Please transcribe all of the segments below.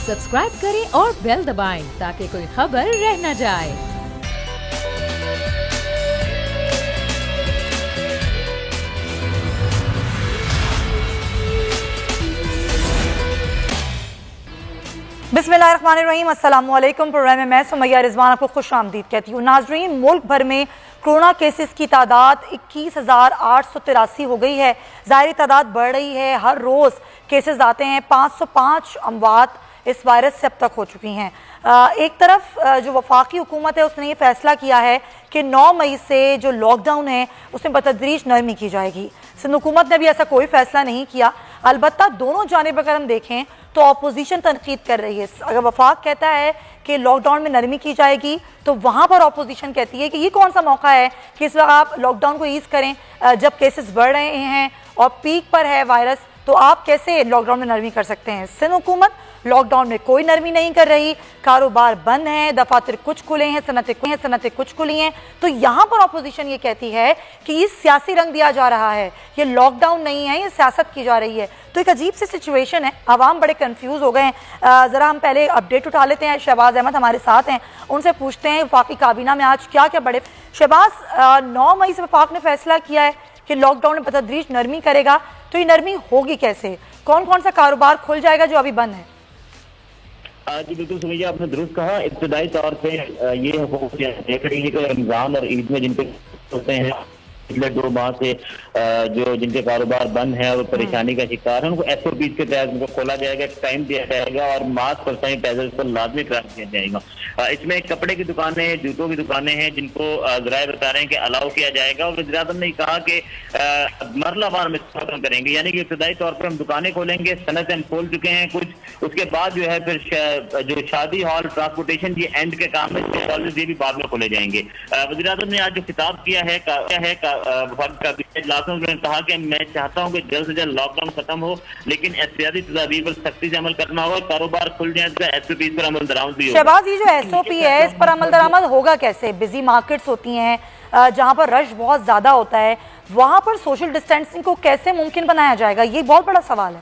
Subscribe करें और bell दबाएं ताकि कोई खबर रह न जाए। बिस्मिल्लाहिर्रहमानिर्रहीम, अस्सलाम वालेकुम। प्रोग्राम में मैं सुमैया रिजवान आपको खुश आमदीद कहती हूँ। नाजरीन, मुल्क भर में कोरोना केसेस की तादाद 21,883 हो गई है। ज़ाहिरी तादाद बढ़ रही है, हर रोज़ केसेस आते हैं। 505 अमवात इस वायरस से अब तक हो चुकी हैं। एक तरफ जो वफाकी हुकूमत है उसने ये फैसला किया है कि 9 मई से जो लॉकडाउन है उसमें बतदरीज नरमी की जाएगी। सिंध हुकूमत ने भी ऐसा कोई फैसला नहीं किया। अलबत्ता दोनों जानिब अगर हम देखें तो अपोजिशन तनकीद कर रही है। अगर वफाक कहता है कि लॉकडाउन में नरमी की जाएगी तो वहाँ पर अपोजिशन कहती है कि ये कौन सा मौका है कि इस वक्त आप लॉकडाउन को ईज करें जब केसेस बढ़ रहे हैं और पीक पर है वायरस, तो आप कैसे लॉकडाउन में नरमी कर सकते हैं। सिंध हुकूमत लॉकडाउन में कोई नरमी नहीं कर रही, कारोबार बंद है, दफातर कुछ खुले हैं, सनतें कुछ खुली हैं। तो यहाँ पर अपोजिशन ये कहती है कि ये सियासी रंग दिया जा रहा है, ये लॉकडाउन नहीं है, ये सियासत की जा रही है। तो एक अजीब सी सिचुएशन है, आवाम बड़े कंफ्यूज हो गए हैं। ज़रा हम पहले अपडेट उठा लेते हैं। शहबाज अहमद हमारे साथ हैं, उनसे पूछते हैं वफाकी काबीना में आज क्या क्या बड़े। शहबाज, 9 मई से वफाक ने फैसला किया है कि लॉकडाउन में बतदरीज नरमी करेगा, तो ये नरमी होगी कैसे? कौन कौन सा कारोबार खुल जाएगा जो अभी बंद है? जी बिल्कुल सुनिए, आपने दुरुस्त कहा। इब्तदाई तौर पे ये हुकूमत देख रही है कि रमजान और ईद में जिनके होते हैं पिछले 2 माह से जो जिनके कारोबार बंद है और परेशानी का शिकार है, उनको SOP के तहत उनको खोला जाएगा, टाइम दिया जाएगा और मास्क और सैनिटाइजर को लाजमी करार दिया जाएगा। इसमें कपड़े की दुकानें, जूतों की दुकानें हैं जिनको जराए बता रहे हैं कि अलाउ किया जाएगा और वज़ीर आज़म ने कहा कि मरलावार में खत्म करेंगे, यानी कि इब्तदाई तौर पर हम दुकानें खोलेंगे, सनतें हम खोल चुके हैं कुछ, उसके बाद जो है फिर जो शादी हॉल, ट्रांसपोर्टेशन, ये एंड के काम है, कॉलेज ये भी बाद में खोले जाएंगे। वज़ीर आज़म ने आज जो खिताब किया है उन्होंने कहा कि मैं चाहता हूं कि जल्द से जल्द लॉकडाउन खत्म हो, लेकिन एहतियाती तदाबीर पर सख्ती से अमल करना होगा, कारोबार खुल जाए, SOP पर अमल दरामद भी होगा। शहबाज, ये जो SOP है इस पर अमल दरामद होगा कैसे? बिजी मार्केट्स होती हैं जहां पर रश बहुत ज्यादा होता है, वहां पर सोशल डिस्टेंसिंग को कैसे मुमकिन बनाया जाएगा? ये बहुत बड़ा सवाल है।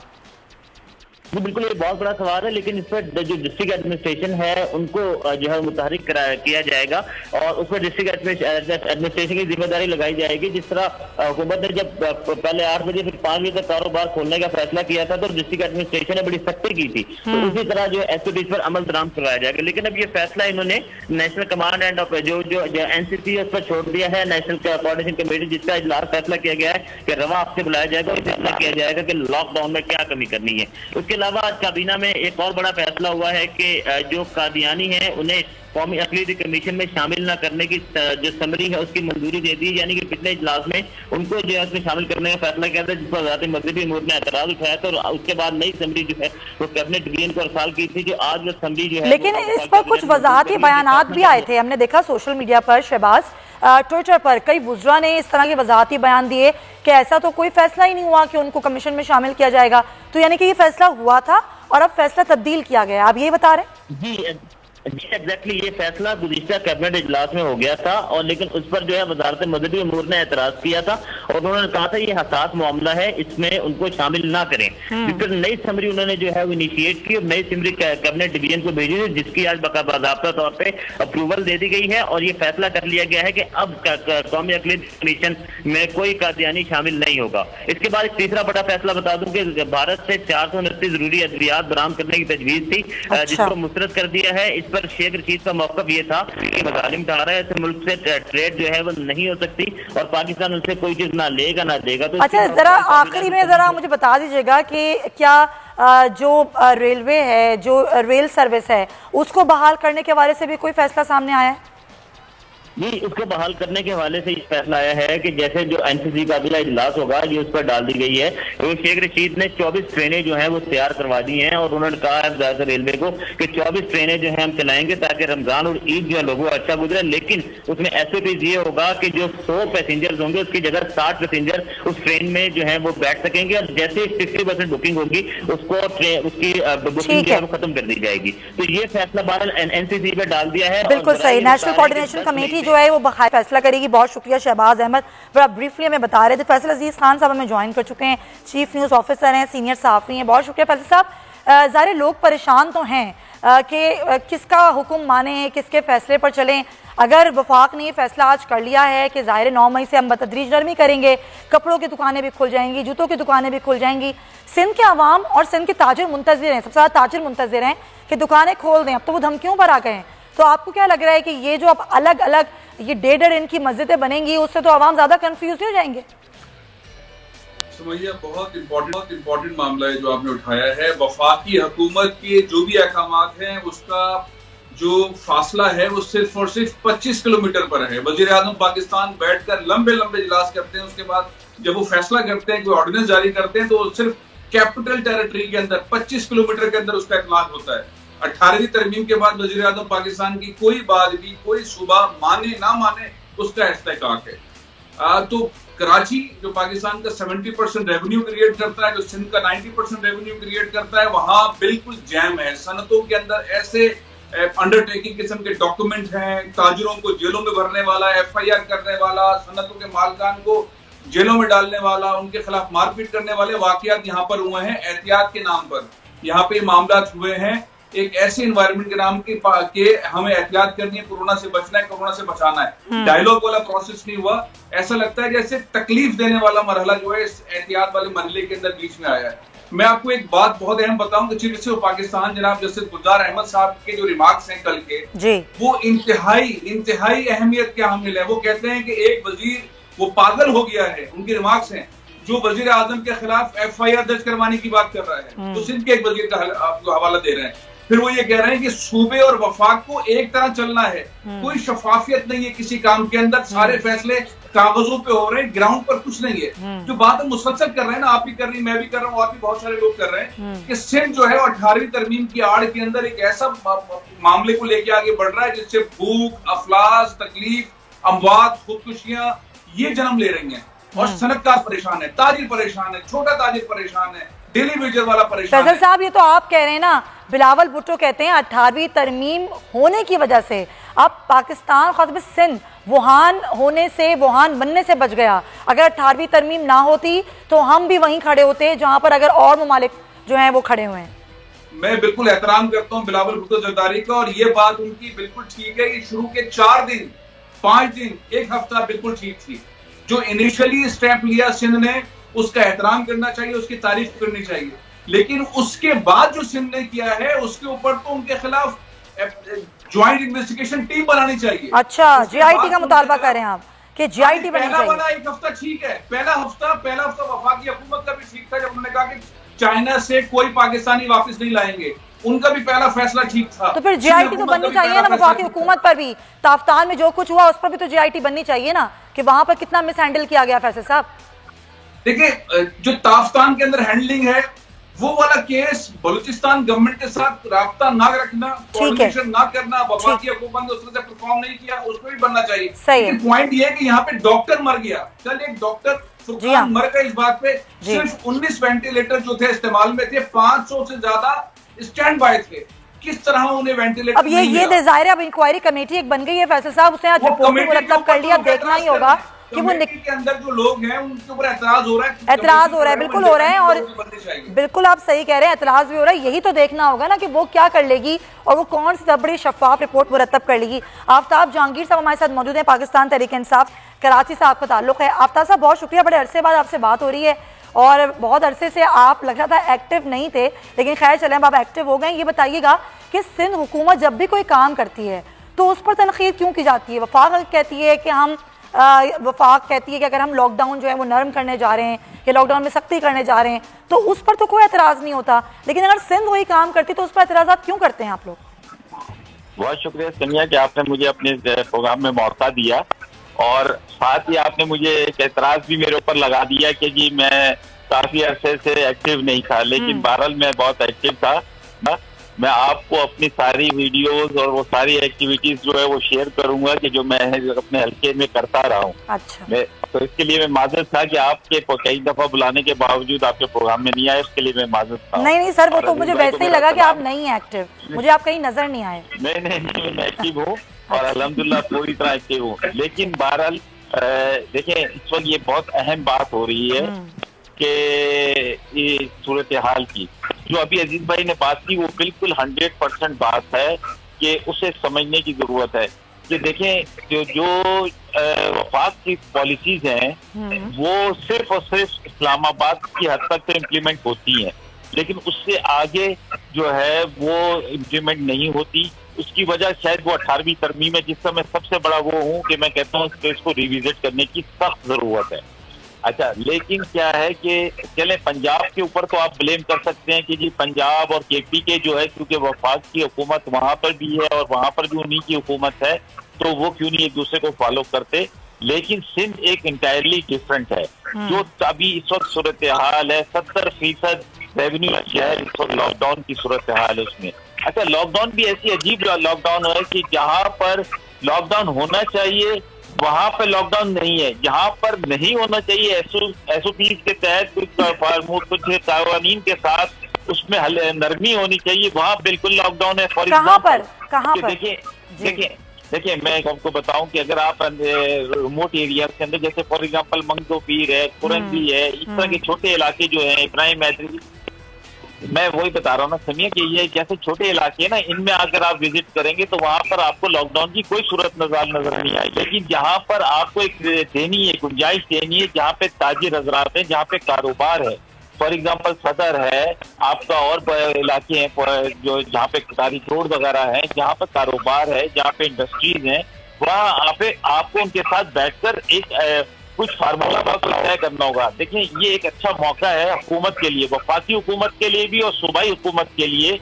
जी बिल्कुल, ये बहुत बड़ा सवाल है, लेकिन इस पर जो डिस्ट्रिक्ट एडमिनिस्ट्रेशन है उनको जो है मुतहरिक किया जाएगा और उस पर डिस्ट्रिक्ट एडमिनिस्ट्रेशन की जिम्मेदारी लगाई जाएगी। जिस तरह हुकूमत ने जब पहले 8 बजे फिर 5 बजे तक कारोबार खोलने का फैसला किया था तो डिस्ट्रिक्ट एडमिनिस्ट्रेशन ने बड़ी सख्ती की थी, तो उसी तरह जो SOP पर अमल दरामद करवाया जाएगा। लेकिन अब ये फैसला इन्होंने नेशनल कमांड एंड जो NCC है उस पर छोड़ दिया है। नेशनल कोऑर्डिनेशन कमेटी जिसका इजलास फैसला किया गया है कि रवा हफ्ते बुलाया जाएगा और फैसला किया जाएगा कि लॉकडाउन में क्या कमी करनी है। उसके अलावा आज काबीना में एक और बड़ा फैसला हुआ है कि जो कादियानी हैं उन्हें कौमी अक़लीती कमीशन में शामिल न करने की जो समरी है उसकी मंजूरी दे दी, यानी कि पिछले इजलास में उनको जो है उसमें शामिल करने का फैसला किया था, जिस पर वज़ारत मज़हबी अमूर ने एतराज़ उठाया था और उसके बाद नई समरी जो है वो कैबिनेट डिवीजन को अरसाल की थी, जो आज वो समरी जो है। लेकिन इस पर कुछ वजाहती बयानात भी आए थे, हमने देखा सोशल मीडिया पर। शहबाज, ट्विटर पर कई वुज़रा ने इस तरह के वजाहती बयान दिए कि ऐसा तो कोई फैसला ही नहीं हुआ कि उनको कमीशन में शामिल किया जाएगा, तो यानी कि ये फैसला हुआ था और अब फैसला तब्दील किया गया, आप ये बता रहे हैं? जी एग्जैक्टली, ये फैसला गुज़िश्ता कैबिनेट इजलास में हो गया था और लेकिन उस पर जो है वज़ारत मज़हबी अमूर ने एतराज़ किया था और उन्होंने कहा था ये हसास मामला है, इसमें उनको शामिल ना करें। फिर नई समरी उन्होंने जो है वो इनिशिएट की और नई समरी कैबिनेट डिवीजन को भेजी थी, जिसकी आज बाकायदा तौर पर अप्रूवल दे दी गई है और ये फैसला कर लिया गया है कि अब कौमी अक़लीती कमीशन में कोई कादियानी शामिल नहीं होगा। इसके बाद एक तीसरा बड़ा फैसला बता दूं कि भारत से 429 जरूरी अद्वियात बरामद करने की तजवीज़ थी, जिसको मुस्तरद कर दिया है। इस पर शेख रशीद का मौक़िफ़ ये था कि मज़ालिम धारा है, मुल्क से ट्रेड जो है वो नहीं हो सकती और पाकिस्तान उनसे कोई चीज ना लेगा ना देगा। तो अच्छा, जरा आखिरी में जरा मुझे बता दीजिएगा कि क्या जो रेलवे है, जो रेल सर्विस है, उसको बहाल करने के हवाले से भी कोई फैसला सामने आया है? जी, उसको बहाल करने के हवाले से ये फैसला आया है कि जैसे जो NCC का अगला इजलास होगा ये उस पर डाल दी गई है। तो शेख रशीद ने 24 ट्रेनें जो हैं वो तैयार करवा दी हैं और उन्होंने कहा है ज़्यादातर रेलवे को कि 24 ट्रेनें जो हैं हम चलाएंगे ताकि रमजान और ईद जो है लोगों को अच्छा गुजरे, लेकिन उसमें SOP ये होगा कि जो 100 पैसेंजर्स होंगे उसकी जगह 60 पैसेंजर उस ट्रेन में जो है वो बैठ सकेंगे और जैसे 60% बुकिंग होगी उसको उसकी बुकिंग जो है वो खत्म कर दी जाएगी। तो ये फैसला बाहर NCC पे डाल दिया है। बिल्कुल सही, नेशनल कोऑर्डिनेशन कमेटी जो है वो बकायदा फैसला करेगी। बहुत शुक्रिया शहबाज अहमद, बड़ा ब्रीफली हमें बता रहे थे। फैसल अजीज खान साहब हमें ज्वाइन कर चुके हैं, चीफ न्यूज़ ऑफिसर हैं, सीनियर सहाफ़ी हैं। बहुत शुक्रिया फैसल साहब। ज़ाहिर लोग परेशान तो हैं कि किसका हुक्म माने, किसके फैसले पर चलें। अगर वफाक ने ये फैसला आज कर लिया है कि ज़ाहिर 9 मई से हम बतदरीज नरमी करेंगे, कपड़ों की दुकानें भी खुल जाएंगी, जूतों की दुकानें भी खुल जाएंगी, सिंध के अवाम और सिंध के ताजिर मुंतज़िर हैं, सबसे ज़्यादा ताजिर मुंतज़िर हैं कि दुकानें खोल दें। अब तो वो धमकियों पर आ गए हैं। तो आपको क्या लग रहा है कि ये जो अब अलग अलग ये 1.5 इनकी मस्जिदें बनेंगी, उससे तो अवाम ज़्यादा कन्फ्यूज नहीं हो जाएंगे? सुमैया, बहुत इम्पोर्टेंट मामला है जो आपने उठाया है। वफाकी हुकूमत के जो भी अहकामात हैं उसका जो फासला है वो सिर्फ और सिर्फ 25 किलोमीटर पर है। वजीर आज़म पाकिस्तान बैठकर लंबे लंबे इजलास करते हैं, उसके बाद जब वो फैसला करते हैं, कोई ऑर्डिनेंस जारी करते हैं, तो सिर्फ कैपिटल टेरिटरी के अंदर 25 किलोमीटर के अंदर उसका इतलाक होता है। 18वीं तरमीम के बाद वजीर आज़म पाकिस्तान की कोई बात भी, कोई सूबा माने ना माने, उसका इस्तेकाक है। तो कराची जो पाकिस्तान का 70% रेवेन्यू क्रिएट करता है, जो सिंध का 90% रेवेन्यू क्रिएट करता है, वहां बिल्कुल जैम है। सनतों के अंदर ऐसे अंडरटेकिंग किस्म के डॉक्यूमेंट हैं, ताजिरों को जेलों में भरने वाला, FIR करने वाला, सनतों के मालकान को जेलों में डालने वाला, उनके खिलाफ मारपीट करने वाले वाकयात यहाँ पर हुए हैं। एहतियात के नाम पर यहाँ पे मामला हुए हैं, एक ऐसे एनवायरनमेंट के नाम के हमें एहतियात करनी है, कोरोना से बचना है, कोरोना से बचाना है। डायलॉग वाला प्रोसेस नहीं हुआ। ऐसा लगता है जैसे तकलीफ देने वाला मरहला जो है इस एहतियात वाले मरहले के अंदर बीच में आया है। मैं आपको एक बात बहुत अहम बताऊं कि चीफ मिनिस्टर पाकिस्तान जनाब जस्टिस गुलजार अहमद साहब के जो रिमार्क्स हैं कल के जी, वो इंतहाई अहमियत के हामिल है। वो कहते हैं कि एक वजीर वो पागल हो गया है, उनके रिमार्क्स हैं, जो वजीर आजम के खिलाफ FIR दर्ज करवाने की बात कर रहा है, तो सिंध के एक वजीर का आपको हवाला दे रहे हैं। फिर वो ये कह रहे हैं कि सूबे और वफाक को एक तरह चलना है, कोई शफाफियत नहीं है किसी काम के अंदर, सारे फैसले कागजों पे हो रहे हैं, ग्राउंड पर कुछ नहीं है। जो बात हम मुसलसल कर रहे हैं ना, आप भी कर रही, मैं भी कर रहा हूँ, और भी बहुत सारे लोग कर रहे हैं कि सिंध जो है 18वीं तरमीम की आड़ के अंदर एक ऐसा मामले को लेके आगे बढ़ रहा है जिससे भूख, अफलास, तकलीफ, अमवात, खुदकुशियां ये जन्म ले रही हैं। और सनतकार परेशान है, ताजिर परेशान है, छोटा ताजिर परेशान है, डेली वेजर वाला परेशान है। साहब, ये तो आप कह रहे हैं ना, बिलावल भुट्टो कहते हैं 18वीं तरमीम होने की वजह से अब पाकिस्तान, खासकर सिंध, वुहान होने से, वुहान बनने से बच गया। अगर 18वीं तरमीम ना होती तो हम भी वहीं खड़े होते जहां पर अगर और ममालिक जो हैं वो खड़े हुए हैं। मैं बिल्कुल एहतराम करता हूं बिलावल भुट्टो जरदारी का, और ये बात उनकी बिल्कुल ठीक है। शुरू के 4 दिन, 5 दिन, 1 हफ्ता बिल्कुल ठीक थी। जो इनिशियली स्टेप लिया सिंध ने, उसका एहतराम करना चाहिए, उसकी तारीफ करनी चाहिए। लेकिन उसके बाद जो सिंध ने किया है उसके ऊपर तो उनके खिलाफ ज्वाइंट इन्वेस्टिगेशन टीम बनानी चाहिए। अच्छा, GIT का मुतालबा कर रहे हैं आप कि GIT बननी चाहिए। वाला 1 हफ्ता ठीक है, पहला हफ्ता वफाकी हुकूमत का भी ठीक था, जब उन्होंने कहा कि चाइना से कोई पाकिस्तानी वापस नहीं लाएंगे, उनका भी पहला फैसला ठीक था। तो फिर GIT तो बननी चाहिए ना वफाकी हुकूमत पर भी। ताफ्तान में जो कुछ हुआ उस पर भी तो GIT बननी चाहिए ना, कि वहां पर कितना मिस हैंडल किया गया। फैसल साहब देखिए, जो ताफ्तान के अंदर हैंडलिंग है वो वाला केस, बलूचिस्तान गवर्नमेंट के साथ राब्ता ना रखना, कोऑर्डिनेशन ना करना, वफाकी हुकूमत ने उसने परफॉर्म नहीं किया, उसको भी बनना चाहिए। लेकिन पॉइंट ये है कि यहाँ पे डॉक्टर मर गया। कल एक डॉक्टर फुरकान मर गए इस बात पे। सिर्फ 19 वेंटिलेटर जो थे इस्तेमाल में थे, 500 से ज्यादा स्टैंड बाय थे। किस तरह उन्हें वेंटिलेटर अब ये ज़ाहिर है अब इंक्वायरी कमेटी एक बन गई है फैसल साहब, उसने आज रिपोर्ट मुरतब कर लिया। देखना ही होगा कि वो के अंदर जो लोग हैं उनके ऊपर एतराज हो रहा है, बिल्कुल हो रहा है। और बिल्कुल आप सही कह रहे हैं, एतराज भी हो रहा है। यही तो देखना होगा ना कि वो क्या कर लेगी और वो कौन सी बड़ी शफाफ रिपोर्ट मुरतब कर लेगी। आफ्ताब जहांगीर साहब हमारे साथ मौजूद है, पाकिस्तान तहरीक इंसाफ कराची से आपका ताल्लुक है। आफ्ताब साहब, बहुत शुक्रिया, बड़े अरसे बाद आपसे बात हो रही है और बहुत अरसे से आप लग रहा था एक्टिव नहीं थे, लेकिन खैर चलें अब आप एक्टिव हो गए। ये बताइएगा कि सिंध हुकूमत जब भी कोई काम करती है तो उस पर तनकीद क्यों की जाती है? वफाक कहती है कि अगर हम लॉकडाउन जो है वो नरम करने जा रहे हैं या लॉकडाउन में सख्ती करने जा रहे हैं तो उस पर तो कोई एतराज नहीं होता, लेकिन अगर सिंध वही काम करती तो उस पर एतराज़ात क्यों करते हैं आप लोग? बहुत शुक्रिया सोनिया कि आपने मुझे अपने प्रोग्राम में मौका दिया, और साथ ही आपने मुझे एक एतराज भी मेरे ऊपर लगा दिया कि जी मैं काफी अरसे से एक्टिव नहीं था, लेकिन बहरहाल मैं बहुत एक्टिव था। मैं आपको अपनी सारी वीडियोस और वो सारी एक्टिविटीज जो है वो शेयर करूंगा कि जो मैं अपने हल्के में करता रहा हूँ। अच्छा। तो इसके लिए मैं माजूद था कि आपके कई दफा बुलाने के बावजूद आपके प्रोग्राम में नहीं आए, इसके लिए मैं माजूद था। नहीं सर, वो तो मुझे वैसे ही लगा कि आप नहीं है एक्टिव, मुझे आप कहीं नजर नहीं आए। नहीं, मैं एक्टिव हूँ और अल्हम्दुलिल्लाह पूरी तरह एक्टिव हूँ। लेकिन बहरहाल देखिए, इस वक्त ये बहुत अहम बात हो रही है कि ये सूरत हाल की जो अभी अजीज भाई ने बात की वो बिल्कुल 100% बात है कि उसे समझने की जरूरत है कि देखें जो वफाक की पॉलिसीज हैं वो सिर्फ और सिर्फ इस्लामाबाद की हद तक तो इम्प्लीमेंट होती हैं, लेकिन उससे आगे जो है वो इम्प्लीमेंट नहीं होती। उसकी वजह शायद वो 18वीं तरमीम है, जिसका मैं सबसे बड़ा वो हूँ कि मैं कहता हूँ इसको रिविजिट करने की सख्त जरूरत है। अच्छा, लेकिन क्या है कि चले पंजाब के ऊपर तो आप ब्लेम कर सकते हैं कि जी पंजाब और केपी के जो है, क्योंकि वफाक की हुकूमत वहां पर भी है और वहां पर भी उन्हीं की हुकूमत है, तो वो क्यों नहीं एक दूसरे को फॉलो करते। लेकिन सिंध एक इंटायरली डिफरेंट है। जो अभी इस वक्त सूरत हाल है, 70% रेवेन्यू शहर इस वक्त लॉकडाउन की सूरत हाल है उसमें। अच्छा, लॉकडाउन भी ऐसी अजीब लॉकडाउन है कि जहां पर लॉकडाउन होना चाहिए वहां पर लॉकडाउन नहीं है, जहां पर नहीं होना चाहिए एसओपी के तहत कुछ कानून के साथ उसमें नरमी होनी चाहिए, वहां बिल्कुल लॉकडाउन है। फॉर एग्जाम्पल देखिए मैं आपको बताऊं कि अगर आप रिमोट एरिया के अंदर जैसे फॉर एग्जांपल मंगोपीर है, कुरंगी है, इस तरह के छोटे इलाके जो हैं, इब्राहिम हैदरी, मैं वही बता रहा हूँ ना समिया कि ये जैसे छोटे इलाके हैं ना, इनमें अगर आप विजिट करेंगे तो वहां पर आपको लॉकडाउन की कोई सूरत नजर नहीं आई। लेकिन जहां पर आपको एक देनी है, गुंजाइश देनी है, जहाँ पे ताजिर हजरात है, जहाँ पे कारोबार है, फॉर एग्जाम्पल सदर है आपका, और इलाके हैं जो जहाँ पे तारीख रोड वगैरह है, जहाँ पे कारोबार है, जहाँ पे इंडस्ट्रीज हैं, वहाँ आपको उनके साथ बैठकर एक कुछ फार्मूला तय करना होगा। देखिए ये एक अच्छा मौका है हुकूमत के लिए, वफाकी हुकूमत के लिए भी और सूबाई हुकूमत के लिए,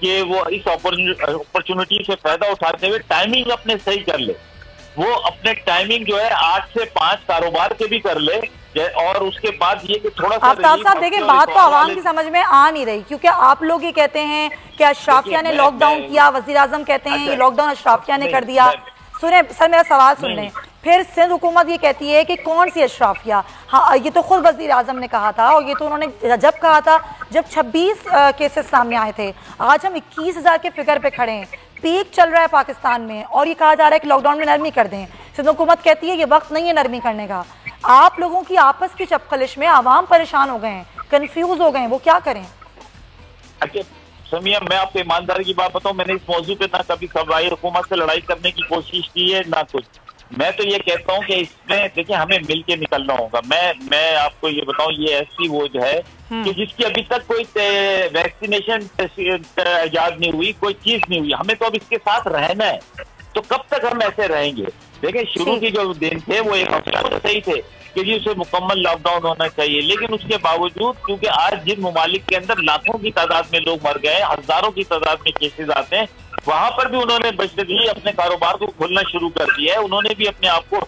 कि वो इस अपॉर्चुनिटी से फायदा उठाते हुए टाइमिंग अपने सही कर ले। वो अपने टाइमिंग जो है 8 से 5 कारोबार के भी कर ले, और उसके बाद ये कि थोड़ा सा आफ्ताब साहब देखिए बात तो आवाम की समझ में आ नहीं रही, क्योंकि आप लोग ये कहते हैं कि अशराफिया ने लॉकडाउन किया, वजीर आजम कहते हैं ये लॉकडाउन अशराफिया ने कर दिया। सुने सर, मेरा सवाल सुन लें। फिर सिंध हुकूमत ये कहती है कि कौन सी अशराफिया, हाँ ये तो खुद वजीर आजम ने कहा था, और ये तो उन्होंने जब कहा था जब 26 केसेस सामने आए थे। आज हम 21,000 के फिगर पे खड़े हैं, पीक चल रहा है पाकिस्तान में, और ये कहा जा रहा है कि लॉकडाउन में नरमी कर दें। सिंध हुकूमत कहती है ये वक्त नहीं है नरमी करने का। आप लोगों की आपस की चपखलिश में आवाम परेशान हो गए हैं, कंफ्यूज हो गए हैं, वो क्या करें? अच्छा समिया, मैं आपको ईमानदारी की बात बताऊं, मैंने इस मौजू पे ना कभी सूबाई हुकूमत से लड़ाई करने की कोशिश की है ना कुछ। मैं तो ये कहता हूँ कि इसमें देखिए हमें मिल के निकलना होगा। मैं आपको ये बताऊं, ये ऐसी वो जो है कि जिसकी अभी तक कोई वैक्सीनेशन इजाद नहीं हुई, कोई चीज नहीं हुई, हमें तो अब इसके साथ रहना है। तो कब तक हम ऐसे रहेंगे? देखिए शुरू की जो दिन थे वो एक हफ्ता तो सही थे कि जी उसे मुकम्मल लॉकडाउन होना चाहिए, लेकिन उसके बावजूद क्योंकि आज जिन ममालिक के अंदर लाखों की तादाद में लोग मर गए, हजारों की तादाद में केसेस आते हैं, वहां पर भी उन्होंने बशर्ते अपने कारोबार को खोलना शुरू कर दिया है। उन्होंने भी अपने आप को,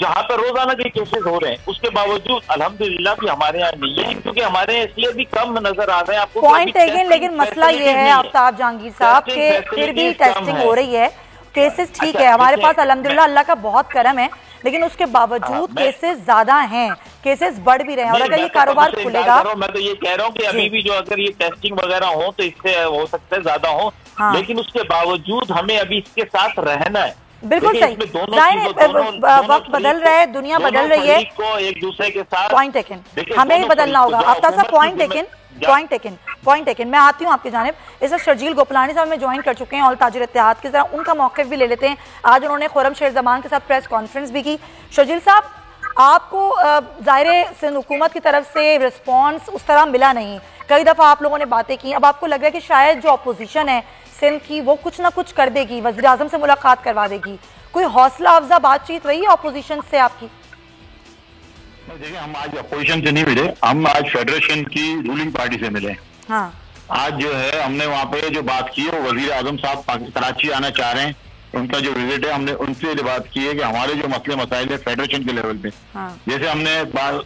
जहां पर रोजाना के केसेस हो रहे हैं, उसके बावजूद अल्हम्दुलिल्लाह भी हमारे यहाँ नहीं है, क्योंकि हमारे यहाँ इसलिए भी कम नजर आ रहे हैं आपको। पॉइंट टेकन, लेकिन मसला ये है आफ्ताब जहांगीर साहब के फिर भी टेस्टिंग हो रही है, केसेस ठीक है हमारे पास अल्हम्दुलिल्लाह, अल्लाह का बहुत करम है, लेकिन उसके बावजूद केसेस ज्यादा हैं, केसेस बढ़ भी रहे हैं। और अगर ये कारोबार खुलेगा, मैं तो ये कह रहा हूँ कि अभी भी जो अगर ये टेस्टिंग वगैरह हो तो इससे हो सकता है ज्यादा हो, लेकिन उसके बावजूद हमें अभी इसके साथ रहना है। बिल्कुल सही, वक्त बदल रहा है, दुनिया बदल रही है, एक दूसरे के साथ पॉइंट टेकन, हमें ही बदलना होगा। आफ्ताब साहब पॉइंट टेकन, मैं आती हूँ आपकी जानिब। इस वक्त शर्जील गोपलानी साहब में ज्वाइन कर चुके हैं और ताजिर इत्तेहाद के, जरा उनका मौक़िफ़ भी ले लेते हैं। आज उन्होंने खुर्रम शेर ज़मान के साथ प्रेस कॉन्फ्रेंस भी की। शर्जील साहब, आपको ज़ाहिर सिंध हुकूमत की तरफ से रिस्पॉन्स उस तरह मिला नहीं, कई दफ़ा आप लोगों ने बातें की, अब आपको लग रहा है कि शायद जो अपोजिशन है सिंध की वो कुछ ना कुछ कर देगी, वज़ीर आज़म से मुलाकात करवा देगी, कोई हौसला अफजा बातचीत रही है अपोजिशन से आपकी? देखिए हम आज अपोजिशन से नहीं मिले, हम आज फेडरेशन की रूलिंग पार्टी से मिले। हाँ। आज जो है हमने वहाँ पे जो बात की है, वो वजीर आजम साहब कराची आना चाह रहे हैं, उनका जो विजिट है, हमने उनसे बात की है कि हमारे जो मसले मसाइल है फेडरेशन के लेवल पे, जैसे हमने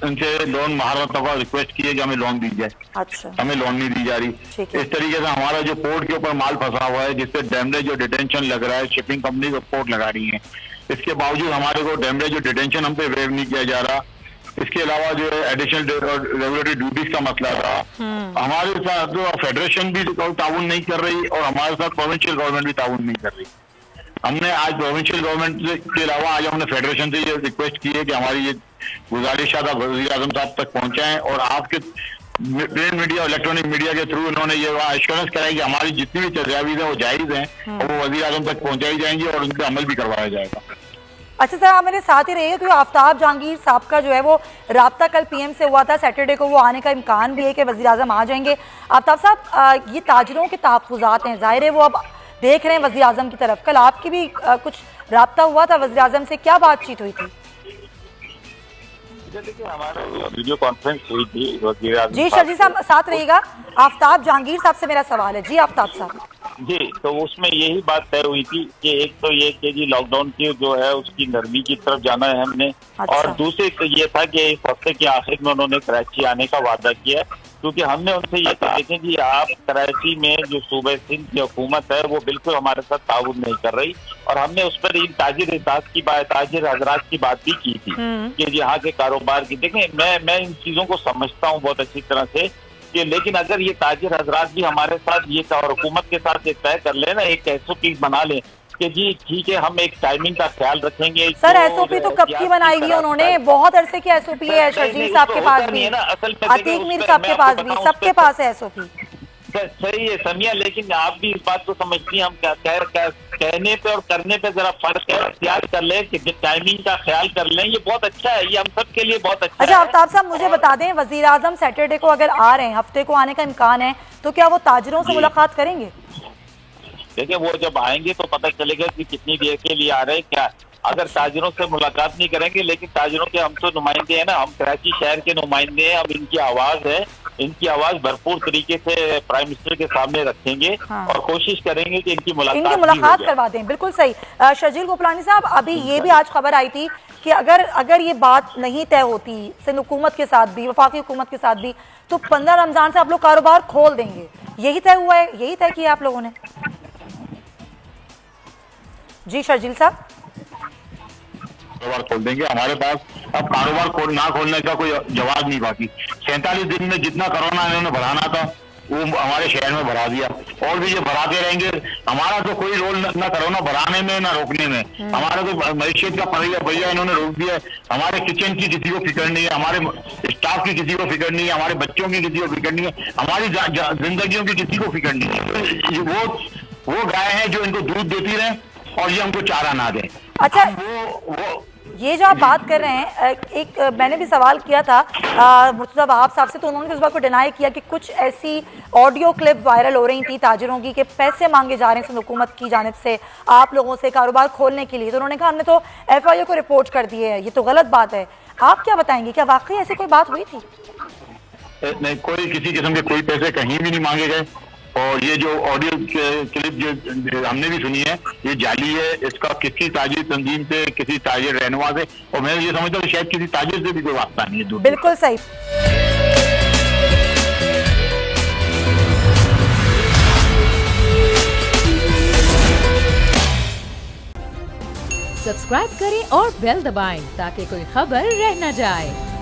उनसे लोन महारत रिक्वेस्ट की है कि हमें लोन दी जाए, अच्छा हमें लोन नहीं दी जा रही। इस तरीके से हमारा जो पोर्ट के ऊपर माल फंसा हुआ है, जिससे डैमरेज और डिटेंशन लग रहा है, शिपिंग कंपनी को पोर्ट लगा रही है, इसके बावजूद हमारे को डैमरेज और डिटेंशन हम पे वेव नहीं किया जा रहा। इसके अलावा जो है एडिशनल रेगुलेटरी ड्यूटीज का मसला था, हमारे साथ जो फेडरेशन भी ताउन नहीं कर रही और हमारे साथ प्रोविंशियल गवर्नमेंट भी ताउन नहीं कर रही। हमने आज प्रोविंशियल गवर्नमेंट के अलावा आज हमने फेडरेशन से ये रिक्वेस्ट की है कि हमारी ये गुजारिश वज़ीर आज़म साहब तक पहुंचाएं और आपके प्रिंट मीडिया, इलेक्ट्रॉनिक मीडिया के थ्रू उन्होंने ये एश्योरेंस कराई कि हमारी जितनी भी तजावीज़ हैं वो जायज़ हैं और वो वज़ीर आज़म तक पहुंचाई जाएंगी और उन पर अमल भी करवाया जाएगा। अच्छा सर, आप मेरे साथ ही रहिए। तो आफ्ताब जहांगीर साहब का जो है वो राब्ता कल पीएम से हुआ था, सैटरडे को वो आने का इम्कान भी है कि वज़ीर आज़म आ जाएंगे। आफ्ताब साहब, ये ताजरों के तहफ़्फ़ुज़ात हैं, ज़ाहिर है वो अब देख रहे हैं वज़ीर आज़म की तरफ। कल आपकी भी कुछ राब्ता हुआ था वज़ीर आज़म से, क्या बातचीत हुई थी? देखिए, हमारा वीडियो कॉन्फ्रेंस हुई थी वज़ीर आज़म जी शर्जील साहब साथ रहिएगा। आफ्ताब जहांगीर साहब से मेरा सवाल है। जी आफ्ताब साहब। जी, तो उसमें यही बात तय हुई थी कि एक तो ये कि जी लॉकडाउन की जो है उसकी नरमी की तरफ जाना है हमने। अच्छा। और दूसरे तो ये था कि इस हफ्ते के आखिर में उन्होंने कराची आने का वादा किया, क्योंकि हमने उनसे ये कहा देखें जी आप कराची में जो सूबे सिंध की हुकूमत है वो बिल्कुल हमारे साथ ताउन नहीं कर रही। और हमने उस पर इन ताजिर हजरात की बात भी की थी कि यहाँ के कारोबार की देखें, मैं इन चीजों को समझता हूँ बहुत अच्छी तरह से कि लेकिन अगर ये ताजिर हजरात भी हमारे साथ ये और हुकूमत के साथ एक तय कर ले ना, एक SOP बना ले कि जी ठीक है हम एक टाइमिंग का ख्याल रखेंगे। सर SOP तो कब की बनाई हुई है उन्होंने, बहुत अरसे की SOP है। शर्जील साहब के पास भी, अतीक मीर साहब के पास भी, सबके पास है SOP। सही है समिया, लेकिन आप भी इस बात को समझती हैं हम कहने पे और करने पे जरा फर्क है। एहतियात कर ले कि टाइमिंग का ख्याल कर लें, ये बहुत अच्छा है, ये हम सब के लिए बहुत अच्छा है। अच्छा आफ्ताब साहब मुझे बता दें, वज़ीर आज़म सैटरडे को अगर आ रहे हैं, हफ्ते को आने का इम्कान है, तो क्या वो ताजरों से मुलाकात करेंगे? देखिए, वो जब आएंगे तो पता चलेगा कि कितनी देर के लिए आ रहे हैं। क्या अगर ताजरों से मुलाकात नहीं करेंगे, लेकिन ताजरों के हम तो नुमाइंदे हैं ना, हम कराची शहर के नुमाइंदे हैं, अब इनकी आवाज है, इनकी आवाज भरपूर तरीके से प्राइम मिनिस्टर के सामने रखेंगे। हाँ। और कोशिश करेंगे कि इनकी मुलाकात करवा दें। बिल्कुल सही। शर्जील गोपलानी साहब, अभी ये भी आज खबर आई थी कि अगर ये बात नहीं तय होती सिंध हुकूमत के साथ भी, वफाकी हुकूमत के साथ भी, तो 15 रमजान से आप लोग कारोबार खोल देंगे। यही तय हुआ है, यही तय किया आप लोगों ने? जी शर्जील साहब। कारोबार खोल देंगे, हमारे पास अब कारोबार ना खोलने का कोई जवाब नहीं बाकी। 47 दिन में जितना कोरोना इन्होंने बढ़ाना था वो हमारे शहर में बढ़ा दिया, और भी ये बढ़ाते रहेंगे। हमारा तो कोई रोल ना कोरोना बढ़ाने में ना रोकने में, हमारा तो मैशियत का पहिया इन्होंने रोक दिया है। हमारे किचन की किसी को फिक्र नहीं है, हमारे स्टाफ की किसी को फिक्र नहीं है, हमारे बच्चों की किसी को फिक्र नहीं है, हमारी जिंदगियों की किसी को फिक्र नहीं है। वो गाय है जो इनको दूध देती रहे और ये हमको चारा ना दें। अच्छा, ये जो आप बात कर रहे हैं, एक मैंने भी सवाल किया था मुर्तज़ा वहाब साहब से, तो उन्होंने इस बात को डिनाई किया कि कुछ ऐसी ऑडियो क्लिप वायरल हो रही थी ताजिरों की कि पैसे मांगे जा रहे हैं हुकूमत की जानिब से आप लोगों से कारोबार खोलने के लिए। तो उन्होंने कहा हमने तो FIA को रिपोर्ट कर दी है, ये तो गलत बात है। आप क्या बताएंगे, क्या वाकई ऐसी कोई बात हुई थी? नहीं, कोई किसी किस्म के कोई पैसे कहीं भी नहीं मांगे गए। और ये जो ऑडियो क्लिप जो हमने भी सुनी है ये जाली है, इसका किसी ताजिर तंजीम से, किसी ताजिर रहनुमा से, और मैं ये समझता हूँ शायद किसी ताजिर से भी कोई वास्ता नहीं है। बिल्कुल सही। सब्सक्राइब करें और बेल दबाएं ताकि कोई खबर रह न जाए।